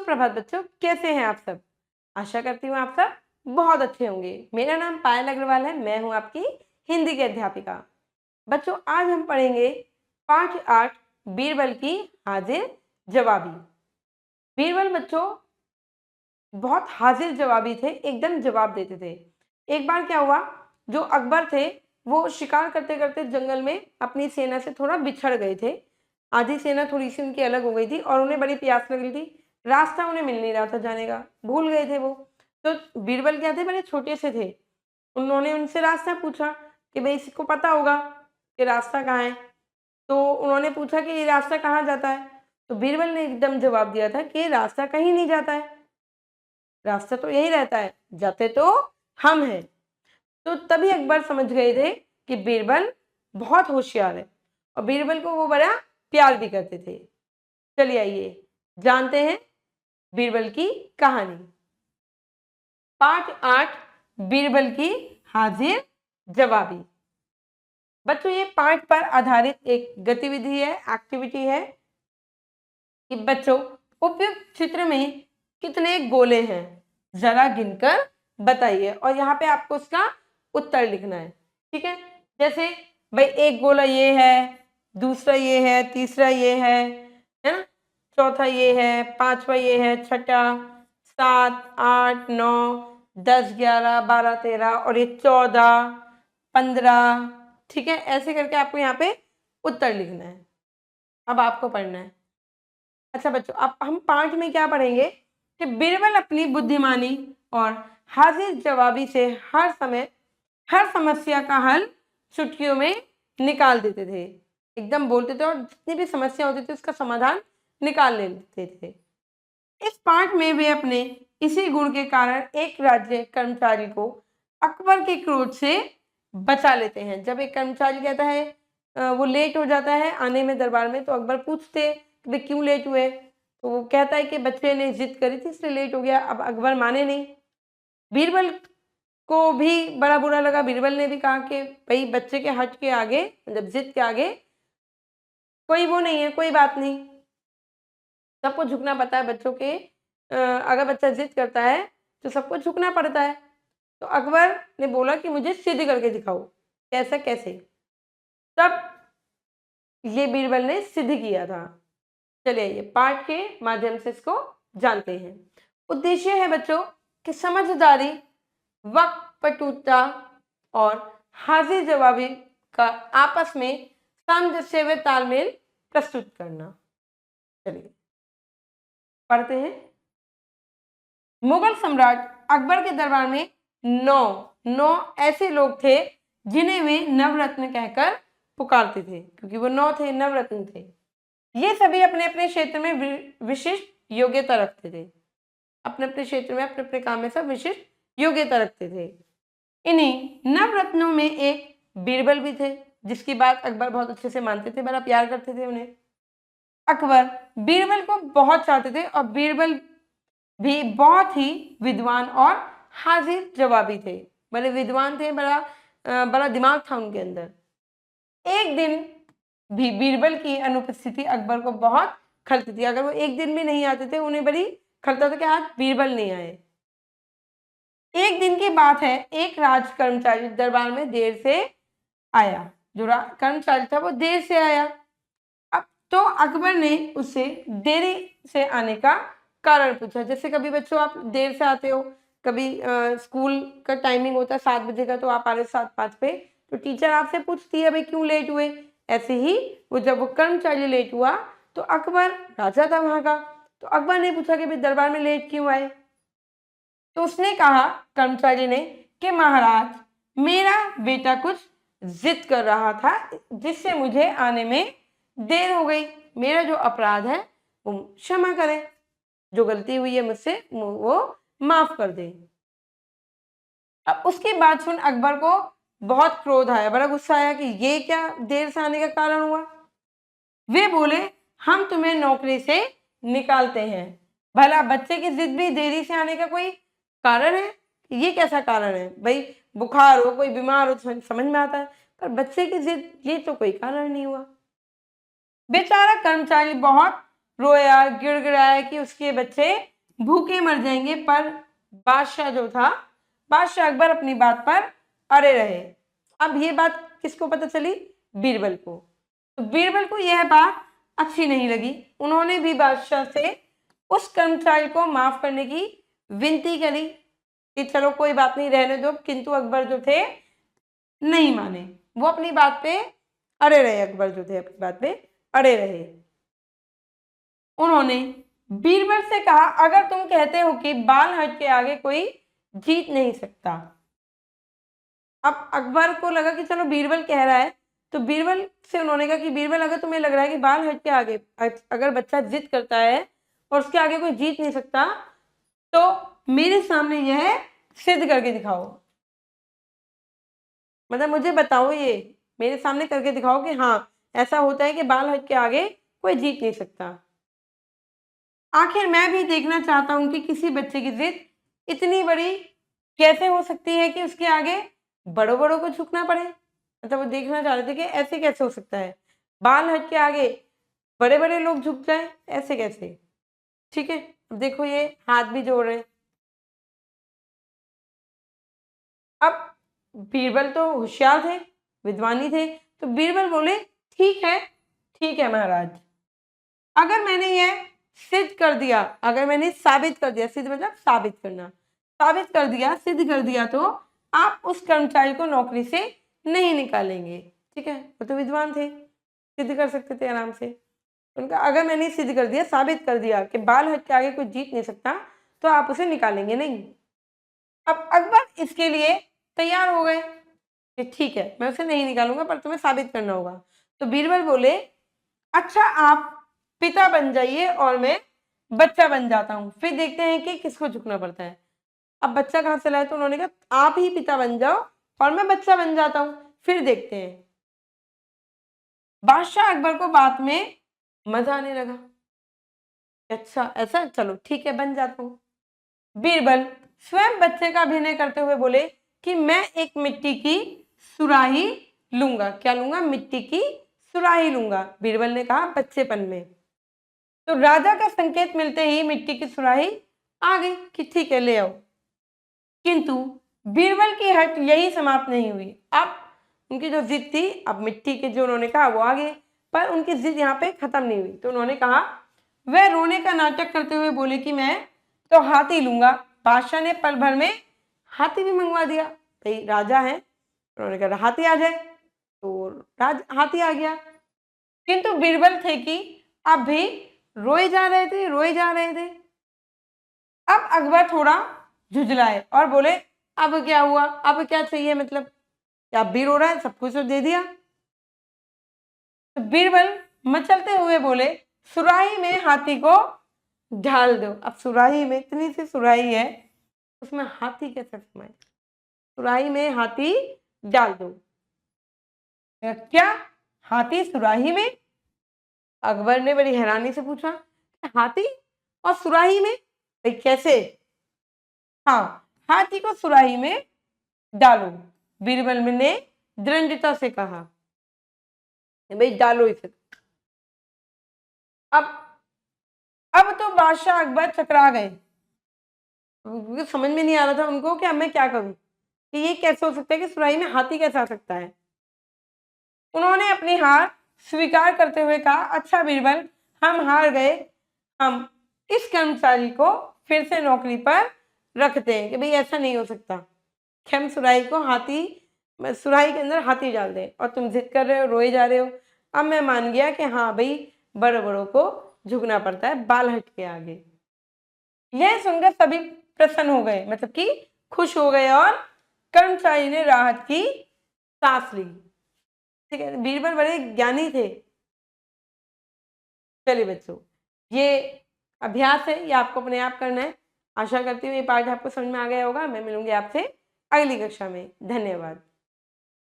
सुप्रभात बच्चों, कैसे हैं आप सब। आशा करती हूँ आप सब बहुत अच्छे होंगे। मेरा नाम पायल अग्रवाल है, मैं हूँ आपकी हिंदी की अध्यापिका। बच्चों, आज हम पढ़ेंगे पाठ 8 बीरबल की हाजिर जवाबी। बीरबल बच्चों बहुत हाजिर जवाबी थे, एकदम जवाब देते थे। एक बार क्या हुआ, जो अकबर थे वो शिकार करते करते जंगल में अपनी सेना से थोड़ा बिछड़ गए थे। आधी सेना थोड़ी सी उनकी अलग हो गई थी और उन्हें बड़ी प्यास लगी थी। रास्ता उन्हें मिल नहीं रहा था जाने का, भूल गए थे वो। तो बीरबल क्या थे, बड़े छोटे से थे। उन्होंने उनसे रास्ता पूछा कि भाई इसको पता होगा कि रास्ता कहाँ है। तो उन्होंने पूछा कि ये रास्ता कहाँ जाता है। तो बीरबल ने एकदम जवाब दिया था कि रास्ता कहीं नहीं जाता है, रास्ता तो यही रहता है, जाते तो हम हैं। तो तभी अकबर समझ गए थे कि बीरबल बहुत होशियार है और बीरबल को वो बड़ा प्यार भी करते थे। चलिए आइए जानते हैं बीरबल की कहानी। पाठ 8 बीरबल की हाजिर जवाबी। बच्चों, ये पाठ पर आधारित एक गतिविधि है, एक्टिविटी है कि बच्चों उपयुक्त चित्र में कितने गोले हैं जरा गिनकर बताइए और यहाँ पे आपको उसका उत्तर लिखना है। ठीक है, जैसे भाई एक गोला ये है, दूसरा ये है, तीसरा ये है ना, चौथा ये है, पांचवा ये है, छठा, 7, 8, 9, 10, 11, 12, 13 और ये 14, 15। ठीक है, ऐसे करके आपको यहाँ पे उत्तर लिखना है। अब आपको पढ़ना है। अच्छा बच्चों, अब हम पाठ में क्या पढ़ेंगे कि बीरबल अपनी बुद्धिमानी और हाजिर जवाबी से हर समस्या का हल चुटकियों में निकाल देते थे। एकदम बोलते थे और जितनी भी समस्या होती थी उसका समाधान निकाल लेते थे। इस पाठ में वे अपने इसी गुण के कारण एक राज्य कर्मचारी को अकबर के क्रोध से बचा लेते हैं। जब एक कर्मचारी कहता है वो लेट हो जाता है आने में दरबार में, तो अकबर पूछते कि भाई क्यों लेट हुए। तो वो कहता है कि बच्चे ने जिद करी थी इसलिए लेट हो गया। अब अकबर माने नहीं। बीरबल को भी बड़ा बुरा लगा। बीरबल ने भी कहा कि भाई बच्चे के हट के आगे, मतलब जिद के आगे कोई वो नहीं है, कोई बात नहीं, सबको झुकना पड़ता है बच्चों के। अगर बच्चा जिद करता है तो सबको झुकना पड़ता है। तो अकबर ने बोला कि मुझे सिद्ध करके दिखाओ, कैसा कैसे। तब ये बीरबल ने सिद्ध किया था। चलिए ये पाठ के माध्यम से इसको जानते हैं। उद्देश्य है बच्चों कि समझदारी, वक्त पटुता और हाजिर जवाबी का आपस में सामंजस्य व तालमेल प्रस्तुत करना। चलिए पढ़ते हैं। मुगल सम्राट अकबर के दरबार में नौ ऐसे लोग थे जिन्हें वे नवरत्न कहकर पुकारते थे, क्योंकि वो 9 थे, नवरत्न थे। ये सभी अपने अपने क्षेत्र में विशिष्ट योग्यता रखते थे। अपने अपने क्षेत्र में, अपने अपने काम में सब विशिष्ट योग्यता रखते थे। इन्हीं नवरत्नों में एक बीरबल भी थे, जिसकी बात अकबर बहुत अच्छे से मानते थे, बड़ा प्यार करते थे उन्हें। अकबर बीरबल को बहुत चाहते थे और बीरबल भी बहुत ही विद्वान और हाजिर जवाबी थे। बड़े विद्वान थे, बड़ा दिमाग था उनके अंदर। एक दिन भी बीरबल की अनुपस्थिति अकबर को बहुत खलती थी। अगर वो एक दिन भी नहीं आते थे उन्हें बड़ी खलता था कि आज बीरबल नहीं आए। एक दिन की बात है, एक राज कर्मचारी दरबार में देर से आया। जो कर्मचारी था वो देर से आया। अब तो अकबर ने उससे देरी से आने का कारण पूछा। जैसे कभी बच्चों आप देर से आते हो, कभी स्कूल का टाइमिंग होता है 7 बजे का, तो आप आ रहे 7:05 पे, तो टीचर आपसे पूछती है भाई क्यों लेट हुए। ऐसे ही जब वो कर्मचारी लेट हुआ तो अकबर राजा था वहां का, तो अकबर ने पूछा कि भाई दरबार में लेट क्यों आए। तो उसने कहा, कर्मचारी ने, कि महाराज मेरा बेटा कुछ जिद कर रहा था जिससे मुझे आने में देर हो गई। मेरा जो अपराध है वो क्षमा करें, जो गलती हुई है मुझसे वो माफ कर दें। अब उसकी बात सुन अकबर को बहुत क्रोध आया, बड़ा गुस्सा आया कि ये क्या देर से आने का कारण हुआ। वे बोले, हम तुम्हें नौकरी से निकालते हैं। भला बच्चे की जिद भी देरी से आने का कोई कारण है? ये कैसा कारण है भाई? बुखार हो, कोई बीमार हो, समझ में आता है, पर बच्चे की जिद ये तो कोई कारण नहीं हुआ। बेचारा कर्मचारी बहुत रोया, गिड़गिड़ाया कि उसके बच्चे भूखे मर जाएंगे, पर बादशाह जो था, बादशाह अकबर अपनी बात पर अड़े रहे। अब ये बात किसको पता चली? बीरबल को। तो बीरबल को यह बात अच्छी नहीं लगी। उन्होंने भी बादशाह से उस कर्मचारी को माफ करने की विनती करी कि चलो कोई बात नहीं, रहने दो, किंतु अकबर जो थे नहीं माने। वो अपनी बात पे अड़े रहे, अकबर जो थे अपनी बात पे अड़े रहे। उन्होंने बीरबल से कहा, अगर तुम कहते हो कि बाल हट के आगे कोई जीत नहीं सकता। अब अकबर को लगा कि चलो बीरबल कह रहा है, तो बीरबल से उन्होंने कहा कि बीरबल, अगर तुम्हें लग रहा है कि बाल हट के आगे अगर बच्चा जिद करता है और उसके आगे कोई जीत नहीं सकता, तो मेरे सामने यह सिद्ध करके दिखाओ। मतलब मुझे बताओ, ये मेरे सामने करके दिखाओ कि हाँ ऐसा होता है कि बाल हट के आगे कोई जीत नहीं सकता। आखिर मैं भी देखना चाहता हूं कि किसी बच्चे की जिद इतनी बड़ी कैसे हो सकती है कि उसके आगे बड़ों बड़ों को झुकना पड़े। मतलब वो देखना चाह रहे थे कि ऐसे कैसे हो सकता है, बाल हट के आगे बड़े बड़े लोग झुक जाए, ऐसे कैसे। ठीक है, अब देखो ये हाथ भी जोड़ रहे हैं। अब बीरबल तो होशियार थे, विद्वानी थे, तो बीरबल बोले, ठीक है महाराज, अगर मैंने यह सिद्ध कर दिया, अगर मैंने साबित कर दिया, सिद्ध मतलब साबित करना, साबित कर दिया, सिद्ध कर दिया, तो आप उस कर्मचारी को नौकरी से नहीं निकालेंगे। ठीक है, वो तो विद्वान थे, सिद्ध कर सकते थे आराम से। उनका अगर मैंने सिद्ध कर दिया, साबित कर दिया कि बाल हट के आगे कोई जीत नहीं सकता, तो आप उसे निकालेंगे नहीं। अब अकबर इसके लिए तैयार हो गए कि ठीक है, मैं उसे नहीं निकालूंगा, पर तुम्हें साबित करना होगा। तो बीरबल बोले, अच्छा आप पिता बन जाइए और मैं बच्चा बन जाता हूं, फिर देखते हैं कि किसको झुकना पड़ता है। अब बच्चा कहां से लाए? तो उन्होंने कहा आप ही पिता बन जाओ और मैं बच्चा बन जाता हूं, फिर देखते हैं। बादशाह अकबर को बात में मजा आने लगा। अच्छा ऐसा, चलो ठीक है, बन जाता हूं। बीरबल स्वयं बच्चे का अभिनय करते हुए बोले कि मैं एक मिट्टी की सुराही लूंगा। क्या लूंगा? मिट्टी की सुराही लूंगा, बीरबल ने कहा बच्चेपन में। तो राजा का संकेत मिलते ही मिट्टी की सुराही आ गई कि ठीक है ले आओ। किंतु बीरबल की हट यही समाप्त नहीं हुई। अब उनकी जो जिद थी, अब मिट्टी के जो उन्होंने कहा वो आ गए, पर उनकी जिद यहाँ पे खत्म नहीं हुई। तो उन्होंने कहा, वह रोने का नाटक करते हुए बोले कि मैं तो हाथी लूंगा। बादशाह ने पल भर में हाथी भी मंगवा दिया। भाई राजा है, उन्होंने कहा हाथी आ जाए, तो हाथी आ गया। किंतु बीरबल थे कि अब भी रोए जा रहे थे, रोए जा रहे थे। अब अकबर थोड़ा झुंझलाए और बोले, अब क्या हुआ, अब क्या चाहिए, मतलब क्या अब भी रो रहा है, सब कुछ तो दे दिया। तो बीरबल मचलते हुए बोले, सुराही में हाथी को ढाल दो। अब सुराही में इतनी सी सुराही है, उसमें हाथी कैसे समाए? सुराही में हाथी डाल दो। क्या हाथी सुराही में? अकबर ने बड़ी हैरानी से पूछा, हाथी और सुराही में, भाई कैसे? हाँ, हाथी को सुराही में डालो, बीरबल ने दृढ़ता से कहा, भाई डालो इसे। अब तो बादशाह अकबर चकरा गए, क्योंकि समझ में नहीं आ रहा था उनको कि अब मैं क्या करूं, कि ये कैसे हो सकता है कि सुराही में हाथी कैसे आ सकता है। उन्होंने अपनी हार स्वीकार करते हुए कहा, अच्छा बीरबल, हम हार गए, हम इस कर्मचारी को फिर से नौकरी पर रखते हैं। कि भाई ऐसा नहीं हो सकता कि हम सुराही को हाथी, सुराही के अंदर हाथी डाल दें, और तुम जिद कर रहे हो, रोए जा रहे हो। अब मैं मान गया कि हाँ भाई, बड़ों बड़ों को झुकना पड़ता है बाल हट के आगे। यह सुनकर सभी प्रसन्न हो गए, मतलब कि खुश हो गए, और कर्मचारी ने राहत की सांस ली। ठीक है, बीरबल बड़े ज्ञानी थे। चलिए बच्चों, ये अभ्यास है, ये आपको अपने आप करना है। आशा करती हूँ ये पाठ आपको समझ में आ गया होगा। मैं मिलूंगी आपसे अगली कक्षा में। धन्यवाद।